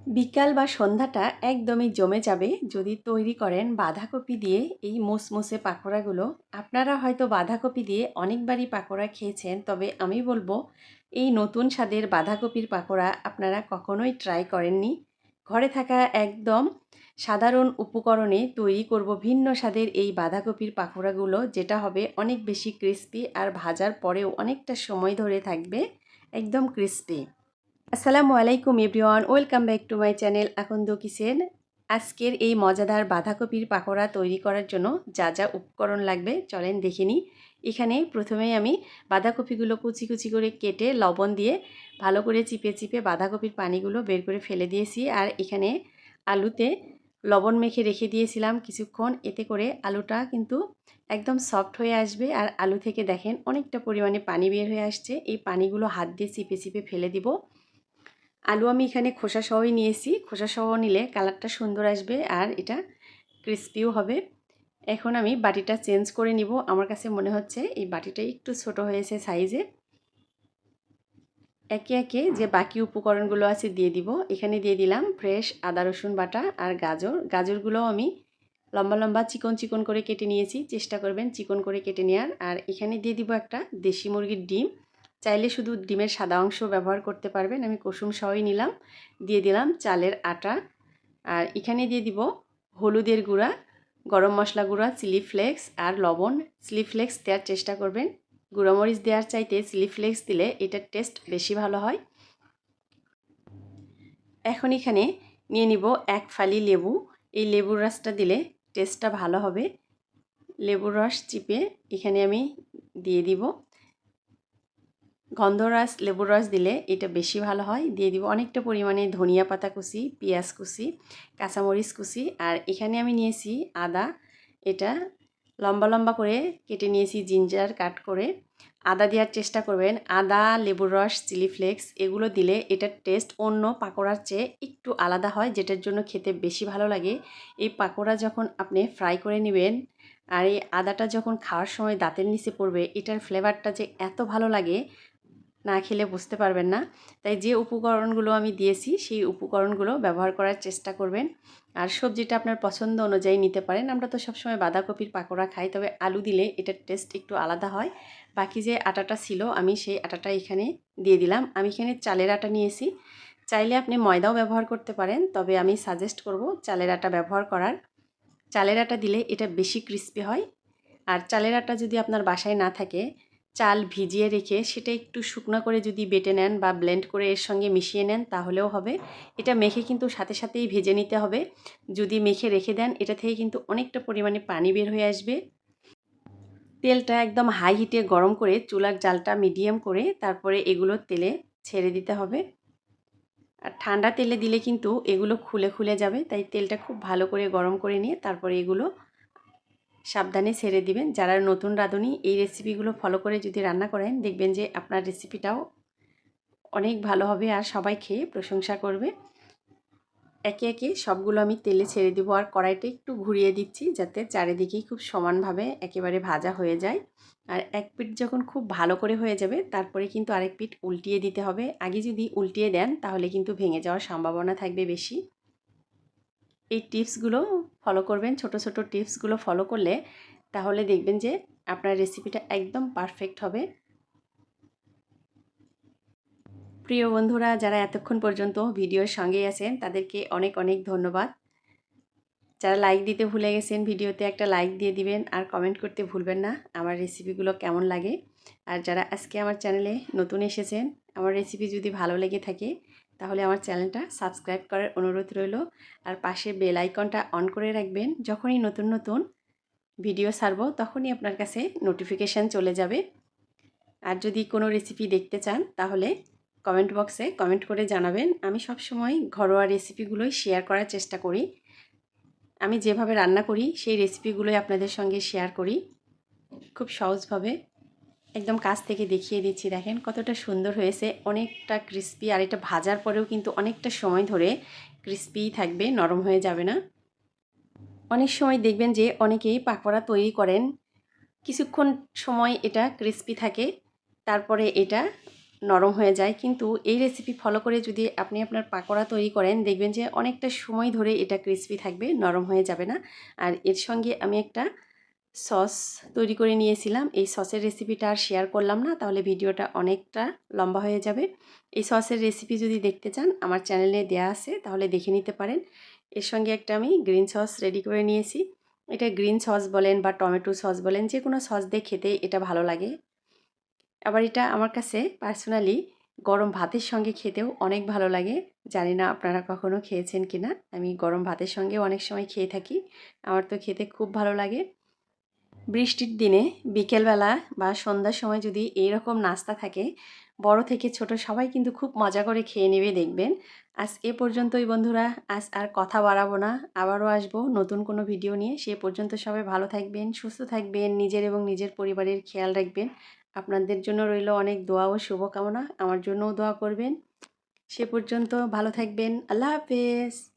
বিকাল বা সন্ধ্যাটা একদমই জমে যাবে যদি তৈরি করেন বাঁধাকপি দিয়ে এই মুসমুসে পাকোড়াগুলো। আপনারা হয়তো বাঁধাকপি দিয়ে অনেকবারই পাকোড়া খেয়েছেন, তবে আমি বলবো এই নতুন স্বাদের বাঁধাকপির পাকোড়া আপনারা কখনোই ট্রাই করেননি। ঘরে থাকা একদম সাধারণ উপকরণে তৈরি করব ভিন্ন স্বাদের এই বাঁধাকপির পাকোড়াগুলো, যেটা হবে অনেক বেশি ক্রিস্পি আর ভাজার পরেও অনেকটা সময় ধরে থাকবে একদম ক্রিস্পি। আসসালামু আলাইকুম everyone, welcome back to my channel Akanda kitchen. আজকের এই মজাদার বাঁধাকপির পাকোড়া তৈরি করার জন্য যা যা উপকরণ লাগবে চলেন দেখে নিই। এখানে প্রথমেই আমি বাঁধাকপিগুলো কুচি কুচি করে কেটে লবণ দিয়ে ভালো করে চিপে চিপে বাঁধাকপির পানিগুলো বের করে ফেলে দিয়েছি। আর এখানে আলুতে লবণ মেখে রেখে দিয়েছিলাম কিছুক্ষণ, এতে করে আলুটা কিন্তু একদম সফট হয়ে আসবে। আর আলু থেকে দেখেন অনেকটা পরিমাণে পানি বের হয়ে আসছে, এই পানিগুলো হাত দিয়ে চিপে চিপে ফেলে দিব। আলু আমি এখানে খোসা সহই নিয়েছি, খোসা সহ নিলে কালারটা সুন্দর আসবে আর এটা ক্রিস্পিও হবে। এখন আমি বাটিটা চেঞ্জ করে নিব। আমার কাছে মনে হচ্ছে এই বাটিটা একটু ছোট হয়েছে সাইজে। একে একে যে বাকি উপকরণগুলো আছে দিয়ে দিব। এখানে দিয়ে দিলাম ফ্রেশ আদা রসুন বাটা আর গাজরগুলো আমি লম্বা লম্বা চিকন চিকন করে কেটে নিয়েছি, চেষ্টা করবেন চিকন করে কেটে নেওয়ার। আর এখানে দিয়ে দিব একটা দেশি মুরগির ডিম, চাইলে শুধু ডিমের সাদা অংশ ব্যবহার করতে পারবেন, আমি কুসুম সহই নিলাম। দিয়ে দিলাম চালের আটা, আর এখানে দিয়ে দিব হলুদের গুঁড়া, গরম মশলা গুঁড়া, চিলি ফ্লেক্স আর লবণ। চিলি ফ্লেক্স দেওয়ার চেষ্টা করবেন, গুঁড়োমরিচ দেওয়ার চাইতে চিলি ফ্লেক্স দিলে এটার টেস্ট বেশি ভালো হয়। এখন এখানে নিয়ে নিব এক ফালি লেবু, এই লেবুর রসটা দিলে টেস্টটা ভালো হবে। লেবুর রস চিপে এখানে আমি দিয়ে দিব। গন্ধরাস লেবুর রস দিলে এটা বেশি ভালো হয়। দিয়ে দিব অনেকটা পরিমাণে ধনিয়া পাতা কুচি, পেঁয়াজ কুচি, কাঁচামরিচ কুচি। আর এখানে আমি নিয়েছি আদা, এটা লম্বা লম্বা করে কেটে নিয়েছি, জিঞ্জার কাট করে। আদা দেওয়ার চেষ্টা করবেন, আদা, লেবুর রস, চিলি ফ্লেক্স এগুলো দিলে এটার টেস্ট অন্য পাকোড়ার চেয়ে একটু আলাদা হয়, যেটার জন্য খেতে বেশি ভালো লাগে। এই পাকোড়া যখন আপনি ফ্রাই করে নেবেন আর এই আদাটা যখন খাওয়ার সময় দাঁতের নিচে পড়বে, এটার ফ্লেভারটা যে এত ভালো লাগে না খেলে বুঝতে পারবেন না। তাই যে উপকরণগুলো আমি দিয়েছি সেই উপকরণগুলো ব্যবহার করার চেষ্টা করবেন। আর সবজিটা আপনার পছন্দ অনুযায়ী নিতে পারেন। আমরা তো সবসময় বাঁধাকপির পাকোড়া খাই, তবে আলু দিলে এটার টেস্ট একটু আলাদা হয়। বাকি যে আটাটা ছিল আমি সেই আটাটা এখানে দিয়ে দিলাম। আমি এখানে চালের আটা নিয়েছি, চাইলে আপনি ময়দাও ব্যবহার করতে পারেন, তবে আমি সাজেস্ট করব চালের আটা ব্যবহার করার। চালের আটা দিলে এটা বেশি ক্রিস্পি হয়। আর চালের আটা যদি আপনার বাসায় না থাকে, চাল ভিজিয়ে রেখে সেটা একটু শুকনো করে যদি বেটে নেন বা ব্লেন্ড করে এর সঙ্গে মিশিয়ে নেন তাহলেও হবে। এটা মেখে কিন্তু সাথে সাথেই ভেজে নিতে হবে। যদি মেখে রেখে দেন এটা থেকে কিন্তু অনেকটা পরিমাণে পানি বের হয়ে আসবে। তেলটা একদম হাই হিটে গরম করে চুলার জালটা মিডিয়াম করে তারপরে এগুলো তেলে ছেড়ে দিতে হবে। আর ঠান্ডা তেলে দিলে কিন্তু এগুলো খুলে খুলে যাবে, তাই তেলটা খুব ভালো করে গরম করে নিয়ে তারপরে এগুলো সাবধানে ছেড়ে দিবেন। যারা নতুন রাঁধুনি এই রেসিপিগুলো ফলো করে যদি রান্না করেন দেখবেন যে আপনার রেসিপিটাও অনেক ভালো হবে আর সবাই খেয়ে প্রশংসা করবে। একে একে সবগুলো আমি তেলে ছেড়ে দেবো আর কড়াইটা একটু ঘুরিয়ে দিচ্ছি যাতে চারিদিকেই খুব সমানভাবে একেবারে ভাজা হয়ে যায়। আর এক পিঠ যখন খুব ভালো করে হয়ে যাবে তারপরে কিন্তু আরেক পিঠ উল্টিয়ে দিতে হবে। আগে যদি উল্টিয়ে দেন তাহলে কিন্তু ভেঙে যাওয়ার সম্ভাবনা থাকবে বেশি। এই টিপসগুলো ফলো করবেন, ছোট ছোট টিপসগুলো ফলো করলে তাহলে দেখবেন যে আপনার রেসিপিটা একদম পারফেক্ট হবে। প্রিয় বন্ধুরা, যারা এতক্ষণ পর্যন্ত ভিডিওর সঙ্গেই আছেন তাদেরকে অনেক অনেক ধন্যবাদ। যারা লাইক দিতে ভুলে গেছেন ভিডিওতে একটা লাইক দিয়ে দিবেন আর কমেন্ট করতে ভুলবেন না আমার রেসিপিগুলো কেমন লাগে। আর যারা আজকে আমার চ্যানেলে নতুন এসেছেন, আমার রেসিপি যদি ভালো লেগে থাকে তাহলে আমার চ্যানেলটা সাবস্ক্রাইব করার অনুরোধ রইল। আর পাশে বেল আইকনটা অন করে রাখবেন, যখনই নতুন নতুন ভিডিও ছাড়ব তখনই আপনার কাছে নোটিফিকেশান চলে যাবে। আর যদি কোনো রেসিপি দেখতে চান তাহলে কমেন্ট বক্সে কমেন্ট করে জানাবেন। আমি সবসময় ঘরোয়া রেসিপিগুলোই শেয়ার করার চেষ্টা করি। আমি যেভাবে রান্না করি সেই রেসিপিগুলোই আপনাদের সঙ্গে শেয়ার করি খুব সহজভাবে। একদম কাছ থেকে দেখিয়ে দিচ্ছি, দেখেন কতটা সুন্দর হয়েছে, অনেকটা ক্রিস্পি। আর এটা ভাজার পরেও কিন্তু অনেকটা সময় ধরে ক্রিস্পিই থাকবে, নরম হয়ে যাবে না। অনেক সময় দেখবেন যে অনেকেই পাকোড়া তৈরি করেন, কিছুক্ষণ সময় এটা ক্রিস্পি থাকে, তারপরে এটা নরম হয়ে যায়। কিন্তু এই রেসিপি ফলো করে যদি আপনি আপনার পাকোড়া তৈরি করেন, দেখবেন যে অনেকটা সময় ধরে এটা ক্রিস্পি থাকবে, নরম হয়ে যাবে না। আর এর সঙ্গে আমি একটা সস তৈরি করে নিয়েছিলাম। এই সসের রেসিপিটা আর শেয়ার করলাম না, তাহলে ভিডিওটা অনেকটা লম্বা হয়ে যাবে। এই সসের রেসিপি যদি দেখতে চান আমার চ্যানেলে দেয়া আছে, তাহলে দেখে নিতে পারেন। এর সঙ্গে একটা আমি গ্রিন সস রেডি করে নিয়েছি। এটা গ্রিন সস বলেন বা টমেটো সস বলেন, যে কোনো সস দিয়ে খেতে এটা ভালো লাগে। আবার এটা আমার কাছে পার্সোনালি গরম ভাতের সঙ্গে খেতেও অনেক ভালো লাগে। জানি না আপনারা কখনো খেয়েছেন কিনা। আমি গরম ভাতের সঙ্গেও অনেক সময় খেয়ে থাকি। আমার তো খেতে খুব ভালো লাগে। বৃষ্টির দিনে বিকেলবেলা বা সন্ধ্যার সময় যদি এইরকম নাস্তা থাকে, বড় থেকে ছোট সবাই কিন্তু খুব মজা করে খেয়ে নেবে দেখবেন। আজ এ পর্যন্তই বন্ধুরা, আজ আর কথা বাড়াবো না। আবারও আসবো নতুন কোনো ভিডিও নিয়ে। সে পর্যন্ত সবাই ভালো থাকবেন, সুস্থ থাকবেন, নিজের এবং নিজের পরিবারের খেয়াল রাখবেন। আপনাদের জন্য রইল অনেক দোয়া ও শুভকামনা। আমার জন্যও দোয়া করবেন। সে পর্যন্ত ভালো থাকবেন। আল্লাহ হাফেজ।